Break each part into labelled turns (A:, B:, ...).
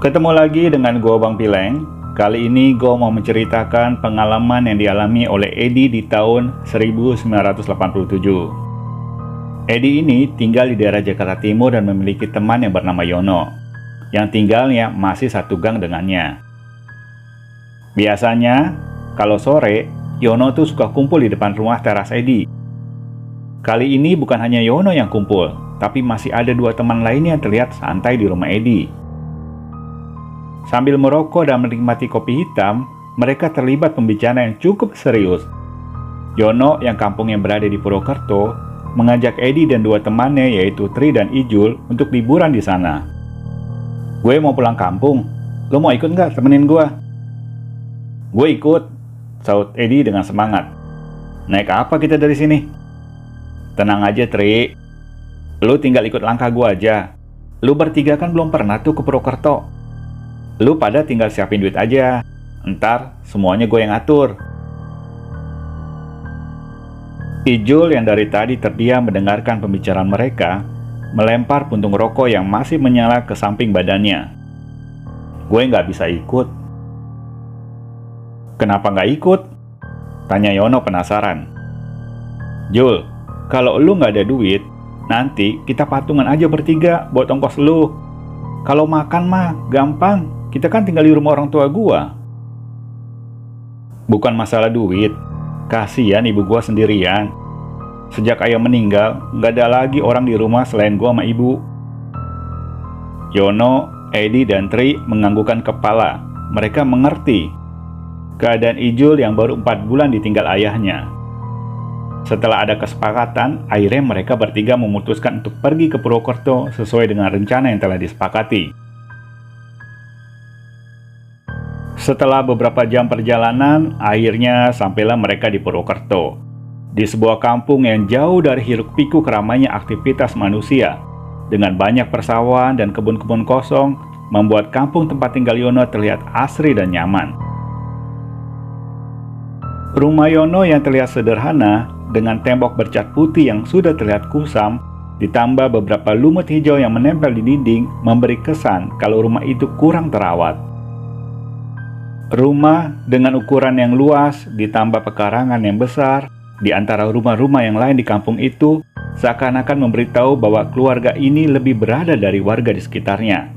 A: Ketemu lagi dengan gua Bang Pileng. Kali ini gua mau menceritakan pengalaman yang dialami oleh Edi di tahun 1987. Edi ini tinggal di daerah Jakarta Timur dan memiliki teman yang bernama Yono, yang tinggalnya masih satu gang dengannya. Biasanya, kalau sore, Yono tuh suka kumpul di depan rumah teras Edi. Kali ini bukan hanya Yono yang kumpul, tapi masih ada dua teman lainnya yang terlihat santai di rumah Edi. Sambil merokok dan menikmati kopi hitam, mereka terlibat pembicaraan yang cukup serius. Yono yang kampungnya berada di Purwokerto mengajak Edi dan dua temannya yaitu Tri dan Ijul untuk liburan di sana. "Gue mau pulang kampung, lo mau ikut nggak temenin gue?" "Gue ikut," saut Edi dengan semangat. "Naik apa kita dari sini?" "Tenang aja Tri, lo tinggal ikut langkah gue aja. Lo bertiga kan belum pernah tuh ke Purwokerto. Lu pada tinggal siapin duit aja, ntar semuanya gue yang atur." Ijul yang dari tadi terdiam mendengarkan pembicaraan mereka, melempar puntung rokok yang masih menyala ke samping badannya. "Gue nggak bisa ikut." "Kenapa nggak ikut?" tanya Yono penasaran. "Jul, kalau lu nggak ada duit, nanti kita patungan aja bertiga buat ongkos lu. Kalau makan mah gampang, kita kan tinggal di rumah orang tua gua." "Bukan masalah duit, kasihan ibu gua sendirian. Sejak ayah meninggal, nggak ada lagi orang di rumah selain gua sama ibu." Yono, Edi, dan Tri menganggukkan kepala. Mereka mengerti keadaan Ijul yang baru 4 bulan ditinggal ayahnya. Setelah ada kesepakatan, akhirnya mereka bertiga memutuskan untuk pergi ke Purwokerto sesuai dengan rencana yang telah disepakati. Setelah beberapa jam perjalanan, akhirnya sampailah mereka di Purwokerto, di sebuah kampung yang jauh dari hiruk-pikuk ramainya aktivitas manusia. Dengan banyak persawahan dan kebun-kebun kosong, membuat kampung tempat tinggal Yono terlihat asri dan nyaman. Rumah Yono yang terlihat sederhana, dengan tembok bercat putih yang sudah terlihat kusam, ditambah beberapa lumut hijau yang menempel di dinding, memberi kesan kalau rumah itu kurang terawat. Rumah dengan ukuran yang luas, ditambah pekarangan yang besar, di antara rumah-rumah yang lain di kampung itu, seakan-akan memberitahu bahwa keluarga ini lebih berada dari warga di sekitarnya.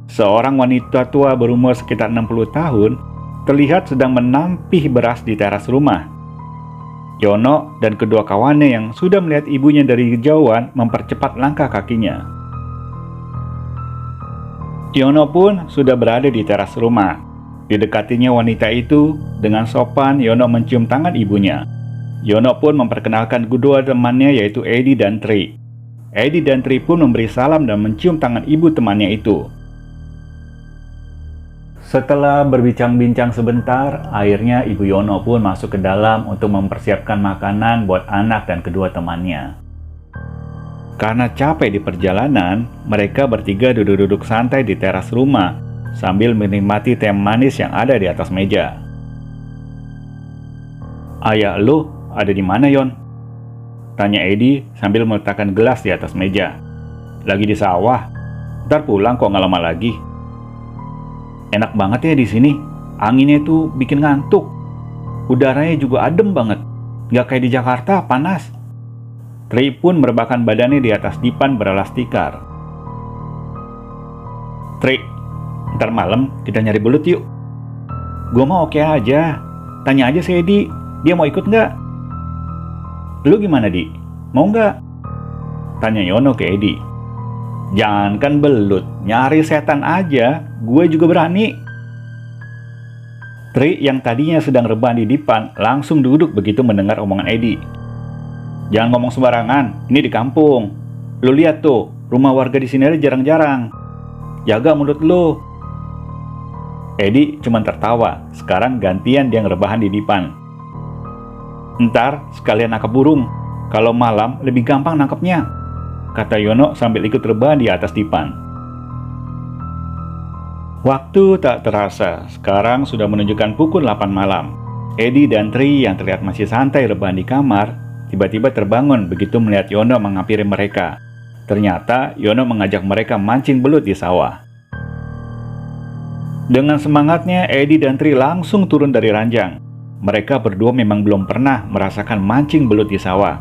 A: Seorang wanita tua berumur sekitar 60 tahun, terlihat sedang menampih beras di teras rumah. Yono dan kedua kawannya yang sudah melihat ibunya dari kejauhan mempercepat langkah kakinya. Yono pun sudah berada di teras rumah. Didekatinya wanita itu, dengan sopan Yono mencium tangan ibunya. Yono pun memperkenalkan kedua temannya yaitu Edi dan Tri. Edi dan Tri pun memberi salam dan mencium tangan ibu temannya itu. Setelah berbincang-bincang sebentar, akhirnya Ibu Yono pun masuk ke dalam untuk mempersiapkan makanan buat anak dan kedua temannya. Karena capek di perjalanan, mereka bertiga duduk-duduk santai di teras rumah sambil menikmati teh manis yang ada di atas meja. "Ayah lu ada di mana, Yon?" tanya Edi sambil meletakkan gelas di atas meja. "Lagi di sawah. Ntar pulang kok nggak lama lagi." "Enak banget ya di sini. Anginnya tuh bikin ngantuk. Udaranya juga adem banget. Nggak kayak di Jakarta, panas." Tri pun merebahkan badannya di atas dipan beralas tikar. "Tri, ntar malam kita nyari belut yuk." "Gua mau oke aja. Tanya aja si Edi, dia mau ikut nggak?" "Lu gimana, Di? Mau nggak?" tanya Yono ke Edi. "Jangankan belut, nyari setan aja, gue juga berani." Tri yang tadinya sedang rebahan di dipan langsung duduk begitu mendengar omongan Edi. "Jangan ngomong sembarangan, ini di kampung. Lu lihat tuh, rumah warga di sini aja jarang-jarang. Jaga mulut lu." Edi cuma tertawa, sekarang gantian dia ngerebahan di dipan. "Ntar sekalian nangkep burung, kalau malam lebih gampang nangkepnya," kata Yono sambil ikut rebahan di atas dipan. Waktu tak terasa, sekarang sudah menunjukkan pukul 8 malam. Edi dan Tri yang terlihat masih santai rebahan di kamar, tiba-tiba terbangun begitu melihat Yono menghampiri mereka. Ternyata Yono mengajak mereka mancing belut di sawah. Dengan semangatnya, Eddie dan Tri langsung turun dari ranjang. Mereka berdua memang belum pernah merasakan mancing belut di sawah.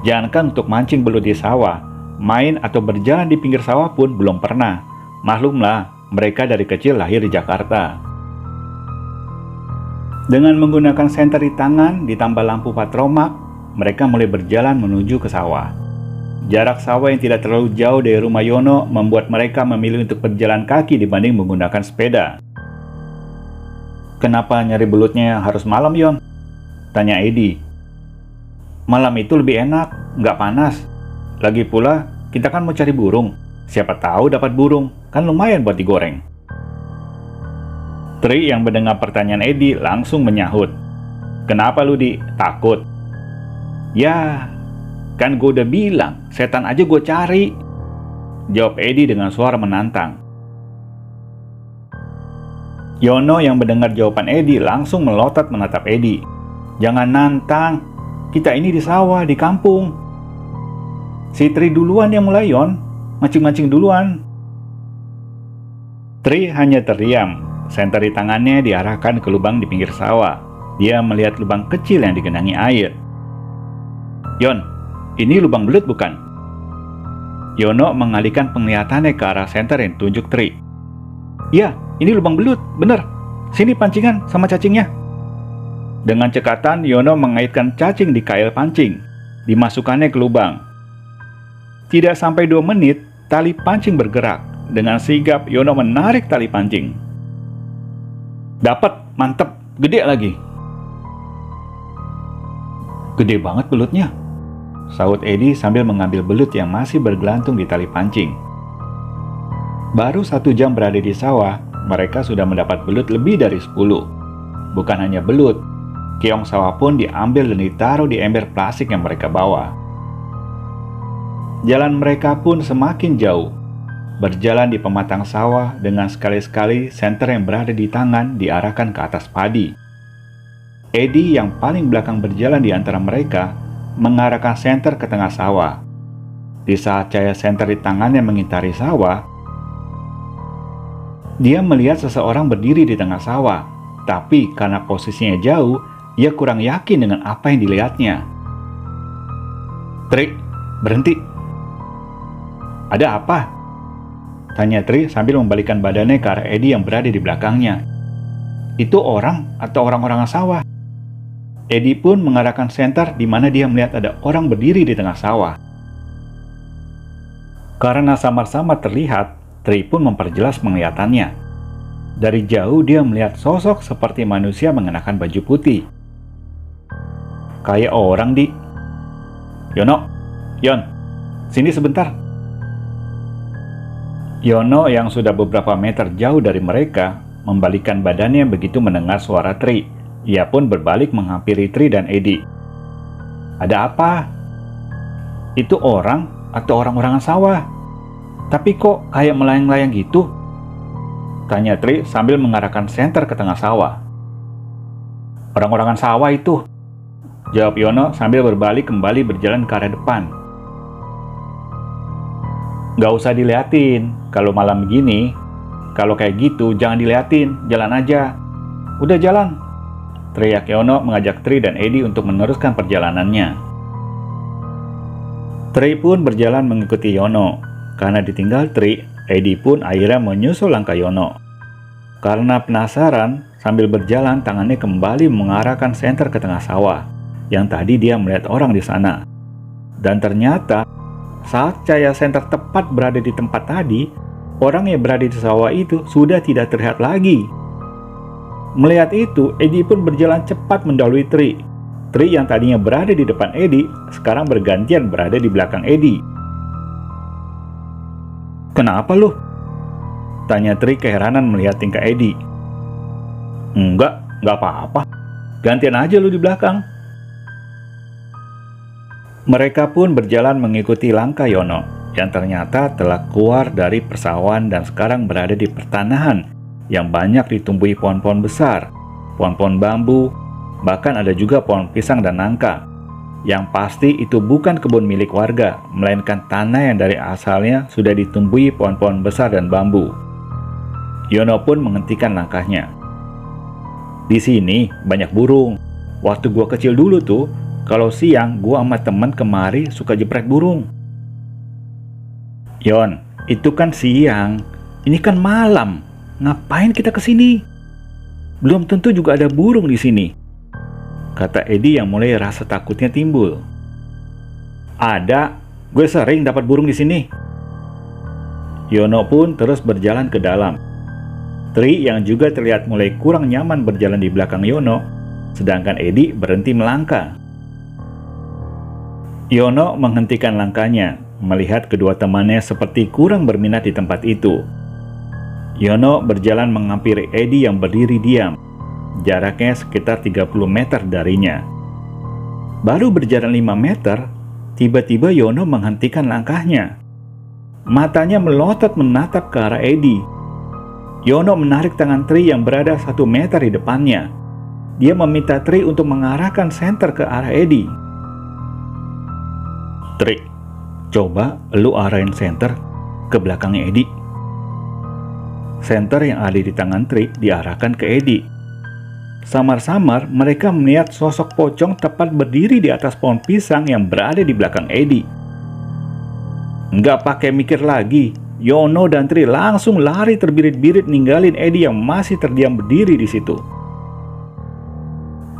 A: Jangankan untuk mancing belut di sawah, main atau berjalan di pinggir sawah pun belum pernah. Maklumlah, mereka dari kecil lahir di Jakarta. Dengan menggunakan senter di tangan ditambah lampu patromak, mereka mulai berjalan menuju ke sawah. Jarak sawah yang tidak terlalu jauh dari rumah Yono membuat mereka memilih untuk berjalan kaki dibanding menggunakan sepeda. "Kenapa nyari belutnya harus malam, Yon?" tanya Eddie. "Malam itu lebih enak, nggak panas. Lagi pula, kita kan mau cari burung. Siapa tahu dapat burung, kan lumayan buat digoreng." Tri yang mendengar pertanyaan Eddie langsung menyahut. "Kenapa lu, Di? Takut?" "Ya, kan gue udah bilang, setan aja gue cari," jawab Eddie dengan suara menantang. Yono yang mendengar jawaban Eddie langsung melotot menatap Eddie. "Jangan nantang, kita ini di sawah, di kampung." "Si Tri duluan yang mulai, Yon. Mancing-mancing duluan." Tri hanya terdiam. Senter di tangannya diarahkan ke lubang di pinggir sawah. Dia melihat lubang kecil yang digenangi air. "Yon, ini lubang belut bukan?" Yono mengalihkan penglihatannya ke arah senter yang tunjuk Tri. "Iya, ini lubang belut, bener. Sini pancingan sama cacingnya." Dengan cekatan, Yono mengaitkan cacing di kail pancing. Dimasukkannya ke lubang. Tidak sampai 2 menit, tali pancing bergerak. Dengan sigap, Yono menarik tali pancing. "Dapat, mantep, gede lagi." "Gede banget belutnya," sahut Eddie sambil mengambil belut yang masih bergelantung di tali pancing. Baru 1 jam berada di sawah, mereka sudah mendapat belut lebih dari 10. Bukan hanya belut, keong sawah pun diambil dan ditaruh di ember plastik yang mereka bawa. Jalan mereka pun semakin jauh. Berjalan di pematang sawah dengan sekali-sekali senter yang berada di tangan diarahkan ke atas padi. Eddie yang paling belakang berjalan di antara mereka mengarahkan senter ke tengah sawah. Di saat cahaya senter di tangannya mengitari sawah, dia melihat seseorang berdiri di tengah sawah. Tapi karena posisinya jauh, ia kurang yakin dengan apa yang dilihatnya. "Tri, berhenti." "Ada apa?" tanya Tri sambil membalikkan badannya ke arah Eddie yang berada di belakangnya. "Itu orang atau orang-orang sawah?" Eddie pun mengarahkan senter di mana dia melihat ada orang berdiri di tengah sawah. Karena samar-samar terlihat, Tri pun memperjelas penglihatannya. Dari jauh dia melihat sosok seperti manusia mengenakan baju putih. "Kayak orang, Di." "Yono, Yon, sini sebentar." Yono yang sudah beberapa meter jauh dari mereka membalikkan badannya begitu mendengar suara Tri. Ia pun berbalik menghampiri Tri dan Eddie. "Ada apa? Itu orang atau orang-orang sawah? Tapi kok kayak melayang-layang gitu?" tanya Tri sambil mengarahkan senter ke tengah sawah. "Orang-orangan sawah itu," jawab Yono sambil berbalik kembali berjalan ke arah depan. "Nggak usah diliatin. Kalau malam begini, kalau kayak gitu jangan diliatin, jalan aja. Udah jalan," teriak Yono mengajak Tri dan Eddie untuk meneruskan perjalanannya. Tri pun berjalan mengikuti Yono. Karena ditinggal Tri, Eddie pun akhirnya menyusul langkah Yono. Karena penasaran, sambil berjalan tangannya kembali mengarahkan senter ke tengah sawah, yang tadi dia melihat orang di sana. Dan ternyata, saat cahaya senter tepat berada di tempat tadi, orang yang berada di sawah itu sudah tidak terlihat lagi. Melihat itu, Eddie pun berjalan cepat mendahului Tri. Tri yang tadinya berada di depan Eddie, sekarang bergantian berada di belakang Eddie. "Kenapa lu?" tanya Tri keheranan melihat tingkah Eddie. Enggak apa-apa. Gantian aja lu di belakang." Mereka pun berjalan mengikuti langkah Yono, yang ternyata telah keluar dari persawahan dan sekarang berada di pertanahan yang banyak ditumbuhi pohon-pohon besar, pohon-pohon bambu, bahkan ada juga pohon pisang dan nangka. Yang pasti itu bukan kebun milik warga, melainkan tanah yang dari asalnya sudah ditumbuhi pohon-pohon besar dan bambu. Yono pun menghentikan langkahnya. Di sini banyak burung. Waktu gua kecil dulu tuh, kalau siang gua sama teman kemari suka jepret burung. Yon, itu kan siang. Ini kan malam. Ngapain kita kesini? Belum tentu juga ada burung di sini, kata Edi yang mulai rasa takutnya timbul. Ada, gue sering dapat burung di sini. Yono pun terus berjalan ke dalam. Tri yang juga terlihat mulai kurang nyaman berjalan di belakang Yono, sedangkan Edi berhenti melangkah. Yono menghentikan langkahnya, melihat kedua temannya seperti kurang berminat di tempat itu. Yono berjalan menghampiri Edi yang berdiri diam, jaraknya sekitar 30 meter darinya. Baru berjalan 5 meter, tiba-tiba Yono menghentikan langkahnya. Matanya melotot menatap ke arah Edi. Yono menarik tangan Tri yang berada 1 meter di depannya. Dia meminta Tri untuk mengarahkan senter ke arah Edi. Tri, coba lu arahin senter ke belakangnya Edi. Senter yang ada di tangan Tri diarahkan ke Edi. Samar-samar mereka melihat sosok pocong tepat berdiri di atas pohon pisang yang berada di belakang Edi. Nggak pakai mikir lagi, Yono dan Tri langsung lari terbirit-birit ninggalin Edi yang masih terdiam berdiri di situ.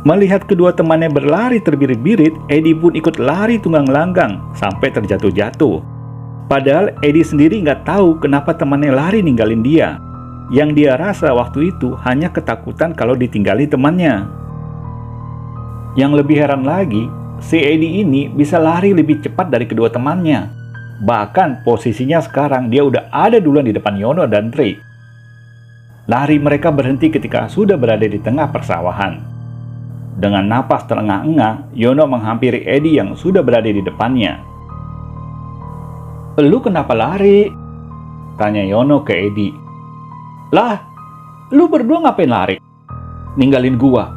A: Melihat kedua temannya berlari terbirit-birit, Edi pun ikut lari tunggang langgang sampai terjatuh-jatuh. Padahal Edi sendiri nggak tahu kenapa temannya lari ninggalin dia. Yang dia rasa waktu itu hanya ketakutan kalau ditinggali temannya. Yang lebih heran lagi, si Edi ini bisa lari lebih cepat dari kedua temannya. Bahkan posisinya sekarang dia udah ada duluan di depan Yono dan Tri. Lari mereka berhenti ketika sudah berada di tengah persawahan. Dengan napas terengah-engah, Yono menghampiri Edi yang sudah berada di depannya. "Lu kenapa lari?" tanya Yono ke Edi. "Lah, lu berdua ngapain lari? Ninggalin gua.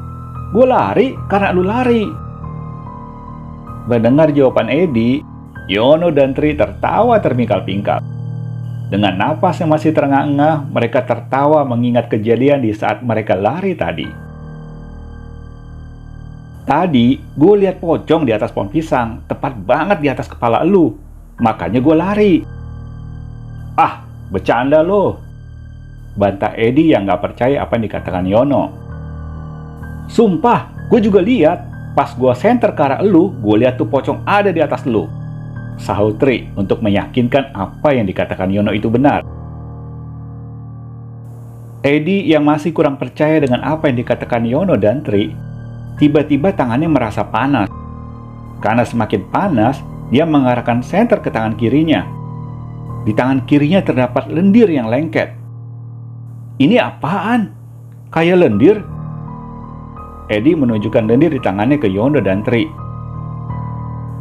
A: Gua lari karena lu lari." Mendengar jawaban Edi, Yono dan Tri tertawa terpingkal-pingkal. Dengan napas yang masih terengah-engah, mereka tertawa mengingat kejadian di saat mereka lari tadi. "Tadi, gue lihat pocong di atas pohon pisang, tepat banget di atas kepala lu. Makanya gue lari." "Ah, bercanda lo," bantah Edi yang gak percaya apa yang dikatakan Yono. "Sumpah, gue juga lihat. Pas gue senter ke arah lu, gue lihat tuh pocong ada di atas lu," sahut Tri untuk meyakinkan apa yang dikatakan Yono itu benar. Edi yang masih kurang percaya dengan apa yang dikatakan Yono dan Tri, tiba-tiba tangannya merasa panas. Karena semakin panas, dia mengarahkan senter ke tangan kirinya. Di tangan kirinya terdapat lendir yang lengket. "Ini apaan? Kayak lendir?" Edi menunjukkan lendir di tangannya ke Yono dan Tri.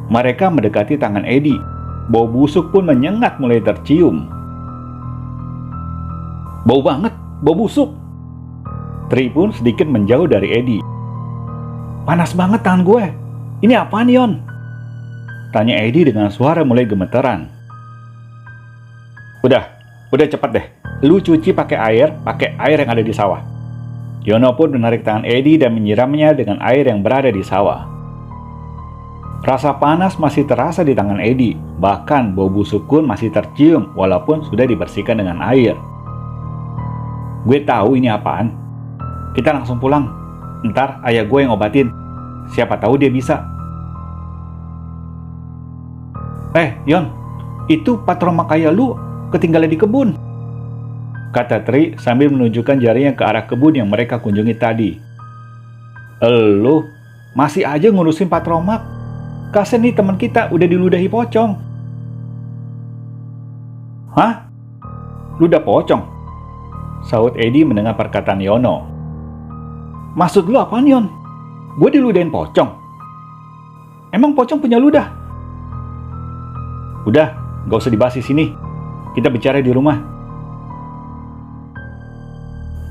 A: Mereka mendekati tangan Edi. Bau busuk pun menyengat mulai tercium. "Bau banget, bau busuk." Tri pun sedikit menjauh dari Edi. "Panas banget tangan gue. Ini apaan, Yon?" tanya Edi dengan suara mulai gemeteran. Udah cepet deh. Lu cuci pakai air yang ada di sawah." Yono pun menarik tangan Edi dan menyiramnya dengan air yang berada di sawah. Rasa panas masih terasa di tangan Edi, bahkan bau busuk pun masih tercium walaupun sudah dibersihkan dengan air. "Gue tahu ini apaan. Kita langsung pulang. Ntar ayah gue yang obatin. Siapa tahu dia bisa." Yon, itu patron makaya lu ketinggalan di kebun," kata Tri sambil menunjukkan jarinya ke arah kebun yang mereka kunjungi tadi. "Lu masih aja ngurusin patromak. Kasian nih teman kita udah diludahi pocong." "Hah? Ludah pocong?" sahut Edi mendengar perkataan Yono. "Maksud lu apaan, Yon? Gue diludahin pocong? Emang pocong punya ludah?" "Udah, gak usah dibahas di sini. Kita bicara di rumah."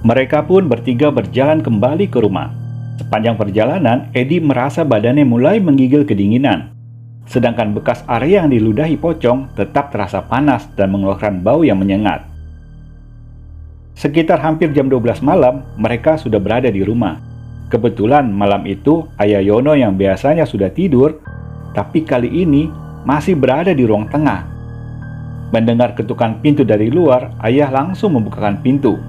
A: Mereka pun bertiga berjalan kembali ke rumah. Sepanjang perjalanan, Edi merasa badannya mulai menggigil kedinginan. Sedangkan bekas area yang diludahi pocong tetap terasa panas dan mengeluarkan bau yang menyengat. Sekitar hampir jam 12 malam, mereka sudah berada di rumah. Kebetulan malam itu Ayah Yono yang biasanya sudah tidur, tapi kali ini masih berada di ruang tengah. Mendengar ketukan pintu dari luar, Ayah langsung membukakan pintu.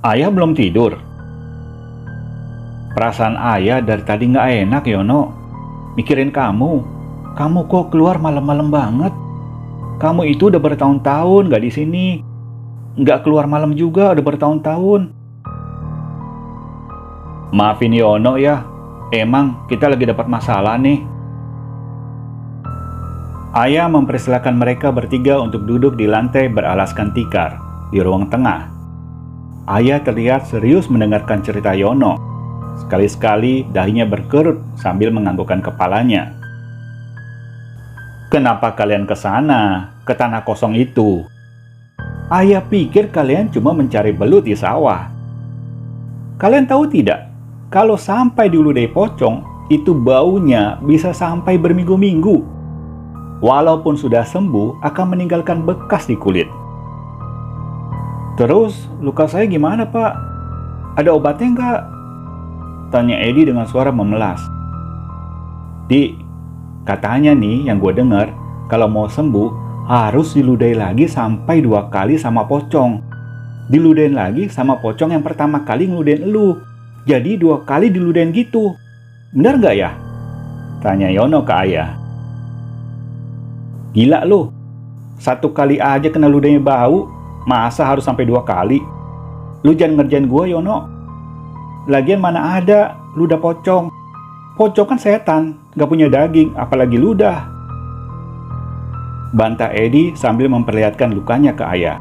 A: Ayah belum tidur. Perasaan Ayah dari tadi nggak enak, Yono. Mikirin kamu. Kamu kok keluar malam-malam banget? Kamu itu udah bertahun-tahun nggak di sini. Nggak keluar malam juga udah bertahun-tahun. Maafin Yono ya. Emang kita lagi dapat masalah nih. Ayah mempersilahkan mereka bertiga untuk duduk di lantai beralaskan tikar di ruang tengah. Ayah terlihat serius mendengarkan cerita Yono. Sekali-sekali dahinya berkerut sambil menganggukkan kepalanya. Kenapa kalian ke sana, ke tanah kosong itu? Ayah pikir kalian cuma mencari belut di sawah. Kalian tahu tidak, kalau sampai di Ludai Pocong, itu baunya bisa sampai berminggu-minggu. Walaupun sudah sembuh, akan meninggalkan bekas di kulit. Terus, luka saya gimana, Pak? Ada obatnya nggak? Tanya Edi dengan suara memelas. Di, katanya nih yang gue dengar, kalau mau sembuh, harus diludahi lagi sampai 2 kali sama pocong. Diludahin lagi sama pocong yang pertama kali ngeludahin elu. Jadi 2 kali diludahin gitu. Benar nggak ya? Tanya Yono ke Ayah. Gila lu, 1 kali aja kena ludahnya bau, masa harus sampai 2 kali? Lu jangan ngerjain gue, Yono. Lagian mana ada ludah pocong. Pocong kan setan, gak punya daging, apalagi ludah. Bantah Edi sambil memperlihatkan lukanya ke Ayah.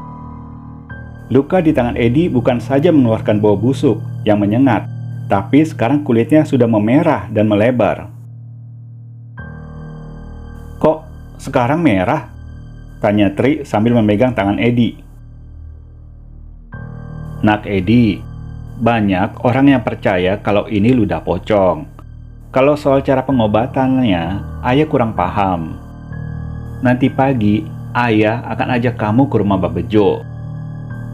A: Luka di tangan Edi bukan saja mengeluarkan bau busuk yang menyengat, tapi sekarang kulitnya sudah memerah dan melebar. Kok sekarang merah? Tanya Tri sambil memegang tangan Edi. Nak Edi, banyak orang yang percaya kalau ini ludah pocong. Kalau soal cara pengobatannya, Ayah kurang paham. Nanti pagi, Ayah akan ajak kamu ke rumah Mbak Bejo.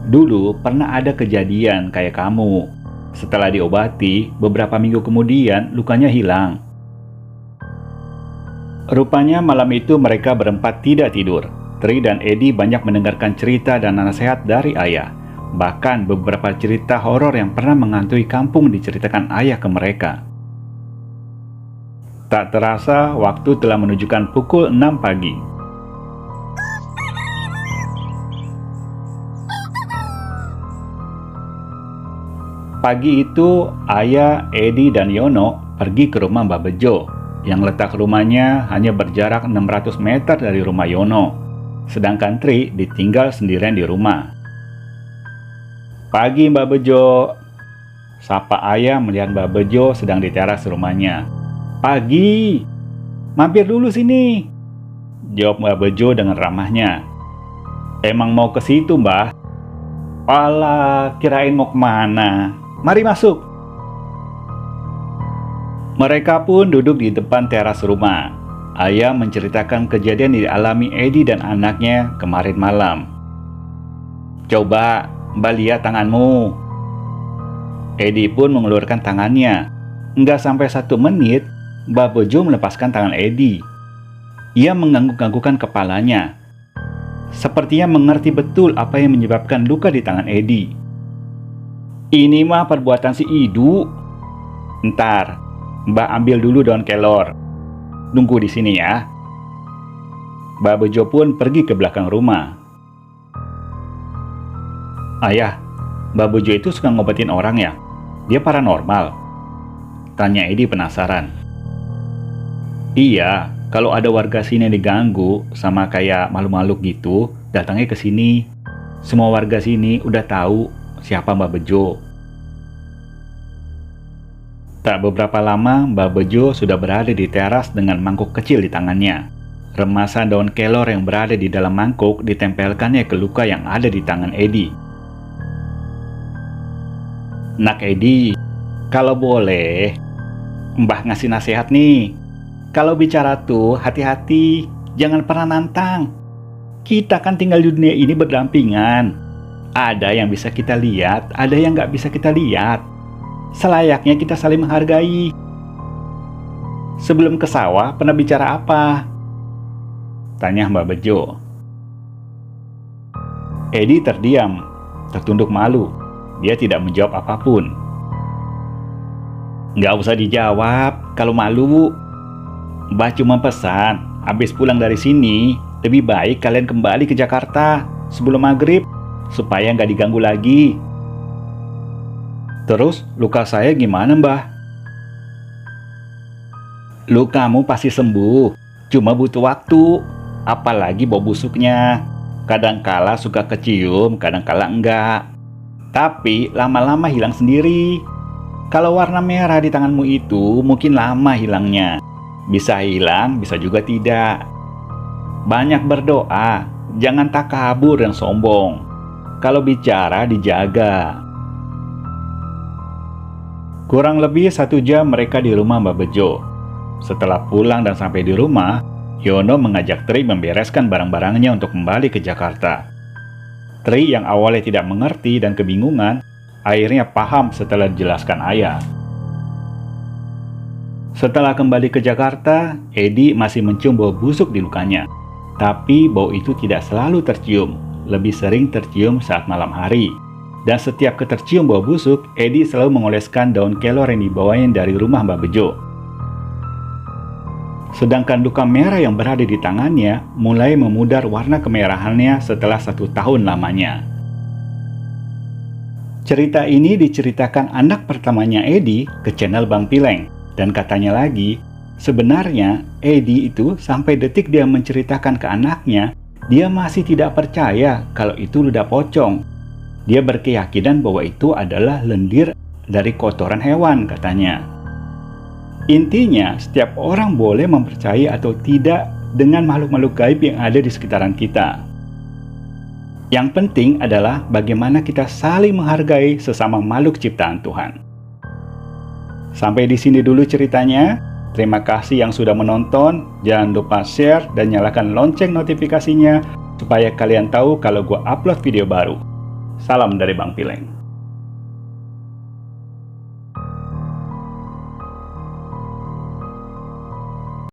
A: Dulu pernah ada kejadian kayak kamu. Setelah diobati, beberapa minggu kemudian lukanya hilang. Rupanya malam itu mereka berempat tidak tidur. Tri dan Edi banyak mendengarkan cerita dan nasihat dari Ayah. Bahkan beberapa cerita horor yang pernah menghantui kampung diceritakan Ayah ke mereka. Tak terasa, waktu telah menunjukkan pukul 6 pagi. Pagi itu, Ayah, Edi, dan Yono pergi ke rumah Mbak Bejo, yang letak rumahnya hanya berjarak 600 meter dari rumah Yono, sedangkan Tri ditinggal sendirian di rumah. Pagi Mbak Bejo, sapa Ayah melihat Mbak Bejo sedang di teras rumahnya. Pagi, mampir dulu sini, jawab Mbak Bejo dengan ramahnya. Emang mau ke situ, Mbah? Alah, kirain mau kemana? Mari masuk. Mereka pun duduk di depan teras rumah. Ayah menceritakan kejadian yang dialami Edi dan anaknya kemarin malam. Coba, Mbak lihat tanganmu. Edi pun mengeluarkan tangannya. Nggak sampai 1 menit, Mbak Bejo melepaskan tangan Edi. Ia mengangguk-anggukkan kepalanya. Sepertinya mengerti betul apa yang menyebabkan luka di tangan Edi. Ini mah perbuatan si Idu. Ntar, Mbak ambil dulu daun kelor. Nunggu di sini ya. Mbak Bejo pun pergi ke belakang rumah. Ayah, Mbak Bejo itu suka ngobatin orang ya? Dia paranormal? Tanya Edi penasaran. Iya, kalau ada warga sini yang diganggu sama kayak makhluk-makhluk gitu, datangnya ke sini. Semua warga sini udah tahu siapa Mbak Bejo. Tak beberapa lama, Mbak Bejo sudah berada di teras dengan mangkuk kecil di tangannya. Remasan daun kelor yang berada di dalam mangkuk ditempelkannya ke luka yang ada di tangan Edi. Nak Edi, kalau boleh, Mbah ngasih nasihat nih. Kalau bicara tuh, hati-hati, jangan pernah nantang. Kita kan tinggal di dunia ini berdampingan. Ada yang bisa kita lihat, ada yang nggak bisa kita lihat. Selayaknya kita saling menghargai. Sebelum ke sawah, pernah bicara apa? Tanya Mbak Bejo. Edi terdiam, tertunduk malu. Dia tidak menjawab apapun. Nggak usah dijawab, kalau malu. Mbak cuma pesan, habis pulang dari sini, lebih baik kalian kembali ke Jakarta sebelum maghrib, supaya nggak diganggu lagi. Terus, luka saya gimana, Mbah? Lukamu pasti sembuh, cuma butuh waktu. Apalagi bau busuknya. Kadangkala suka kecium, kadangkala enggak. Tapi lama-lama hilang sendiri. Kalau warna merah di tanganmu itu mungkin lama hilangnya. Bisa hilang, bisa juga tidak. Banyak berdoa, jangan takabur dan sombong. Kalau bicara dijaga. Kurang lebih 1 jam mereka di rumah Mbak Bejo. Setelah pulang dan sampai di rumah, Yono mengajak Tri membereskan barang-barangnya untuk kembali ke Jakarta. Tri yang awalnya tidak mengerti dan kebingungan, akhirnya paham setelah dijelaskan ayah. Setelah kembali ke Jakarta, Edi masih mencium bau busuk di lukanya. Tapi bau itu tidak selalu tercium, lebih sering tercium saat malam hari. Dan setiap ketercium bau busuk, Edi selalu mengoleskan daun kelor yang dibawanya dari rumah Mbak Bejo. Sedangkan luka merah yang berada di tangannya mulai memudar warna kemerahannya setelah 1 tahun lamanya. Cerita ini diceritakan anak pertamanya Edi ke channel Bang Pileng. Dan katanya lagi, sebenarnya Edi itu sampai detik dia menceritakan ke anaknya, dia masih tidak percaya kalau itu ludah pocong. Dia berkeyakinan bahwa itu adalah lendir dari kotoran hewan katanya. Intinya, setiap orang boleh mempercayai atau tidak dengan makhluk-makhluk gaib yang ada di sekitaran kita. Yang penting adalah bagaimana kita saling menghargai sesama makhluk ciptaan Tuhan. Sampai di sini dulu ceritanya. Terima kasih yang sudah menonton. Jangan lupa share dan nyalakan lonceng notifikasinya supaya kalian tahu kalau gue upload video baru. Salam dari Bang Pileng.